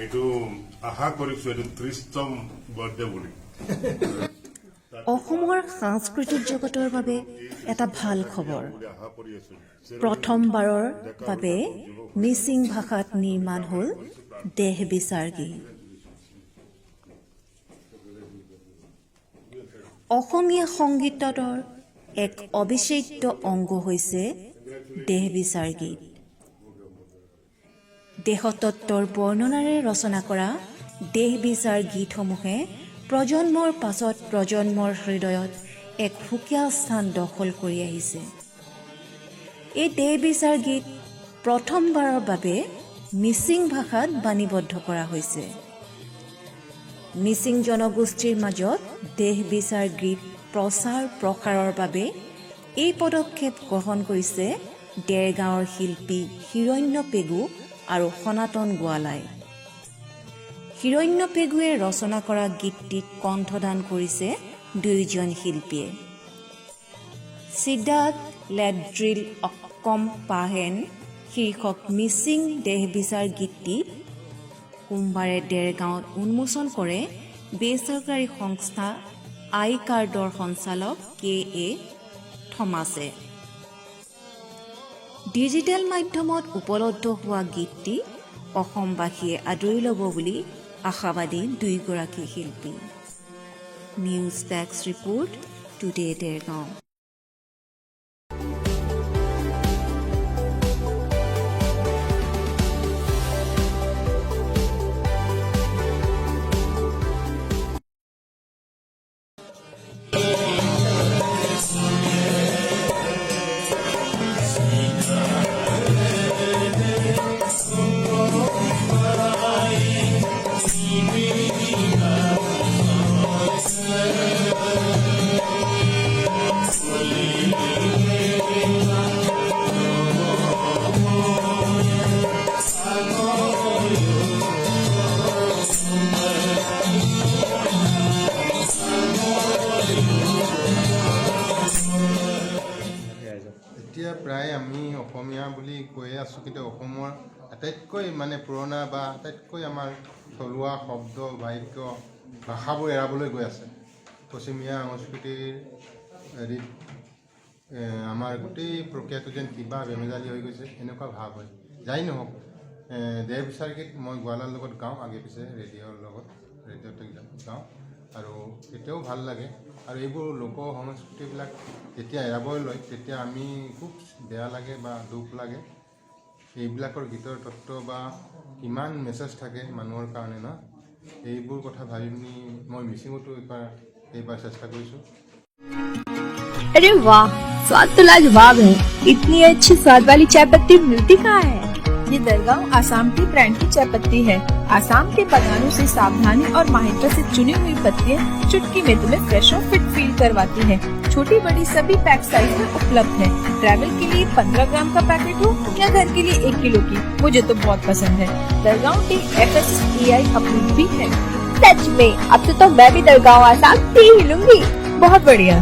এইটো আশা কৰিছো এইটো 30তম বাৰ্থডে বুলি। অসমৰ সাংস্কৃতিক জগতৰ বাবে এটা ভাল খবৰ। প্ৰথমবাৰৰ বাবে মিচিং ভাষাত নিৰ্মাণ হ'ল দেহ বিচাৰ গীত। অসমীয়া সংগীতৰ এক অবিচ্ছেদ্য অংগ হৈছে দেহ বিচাৰ গীত। দেহতত্বৰ বৰ্ণনাৰে ৰচনা কৰা দেহ বিচাৰ গীতসমূহে প্ৰজন্মৰ পাছত প্ৰজন্মৰ হৃদয়ত এক সুকীয়া স্থান দখল কৰি আহিছে। এই দেহ বিচাৰ গীত প্ৰথমবাৰৰ বাবে মিচিং ভাষাত বাণীবদ্ধ কৰা হৈছে। মিচিং জনগোষ্ঠীৰ মাজত দেহ বিচাৰ গীত প্ৰচাৰ প্ৰসাৰৰ বাবে এই পদক্ষেপ গ্ৰহণ কৰিছে দেৰগাঁৱৰ শিল্পী হিৰণ্য পেগু আৰু সনাতন গোৱালাই। হিৰণ্য পেগুৱে ৰচনা কৰা গীতটিত কণ্ঠদান কৰিছে দুয়োজন শিল্পীয়ে। চিদাত লেড্ৰিল অক্কম পাহেন শীৰ্ষক মিচিং দেহ বিচাৰ গীতটি সোমবাৰে দেৰগাঁৱত উন্মোচন কৰে বেচৰকাৰী সংস্থা আই কাৰ্ডৰ সঞ্চালক K.A. থমাছে। ডিজিটেল মাধ্যমত উপলব্ধ হোৱা গীতটি অসমবাসীয়ে আদৰি ল'ব বুলি আশাবাদী দুয়োগৰাকী শিল্পী। News desk report today Dergaon. এতিয়া প্ৰায় আমি অসমীয়া বুলি কৈয়ে আছোঁ, কিন্তু অসমৰ আটাইতকৈ পুৰণা বা আটাইতকৈ আমাৰ থলুৱা শব্দ বাক্য ভাষাবোৰ এৰাবলৈ গৈ আছে। পশ্চিমীয়া সংস্কৃতিৰ হেৰিত আমাৰ গোটেই প্ৰক্ৰিয়াটো যেন কিবা বেমেজালি হৈ গৈছে এনেকুৱা ভাৱ হয়। যাই নহওক, দেহ বিচাৰ গীত মই গোৱালাৰ লগত গাওঁ, আগে পিছে ৰেডিঅ'তে গাওঁ আৰু এতিয়াও ভাল লাগে। আৰু এইবোৰ লোক সংস্কৃতিবিলাক যেতিয়া এৰাবলৈ লয় তেতিয়া আমি খুব বেয়া লাগে বা দুখ লাগে। এইবিলাকৰ গীতৰ তত্ত্ব বা কিমান মেছেজ থাকে মানুহৰ কাৰণে ন, এইবোৰ কথা ভাবি পিনি মই মিচিঙতো এইবাৰ চেষ্টা কৰিছোঁ। अरे वाह, स्वाद तो लाजवाब है। इतनी अच्छी स्वाद वाली चाय पत्ती मिलती कहाँ है? ये दरगांव आसाम की ब्रांड की चाय पत्ती है। आसाम के बागानों से सावधानी और माहिरता से चुनी हुई पत्तियां चुटकी में तुम्हें फ्रेश और फिट फील करवाती हैं। छोटी बड़ी सभी पैक साइज में उपलब्ध है। ट्रैवल के लिए 15 ग्राम का पैकेट हो या घर के लिए 1 किलो की, मुझे तो बहुत पसंद है। दरगांव टी FSCI अप्रूव भी है। सच में अब तो मैं भी दरगांव आसाम टी ही लूंगी। बहुत बढ़िया।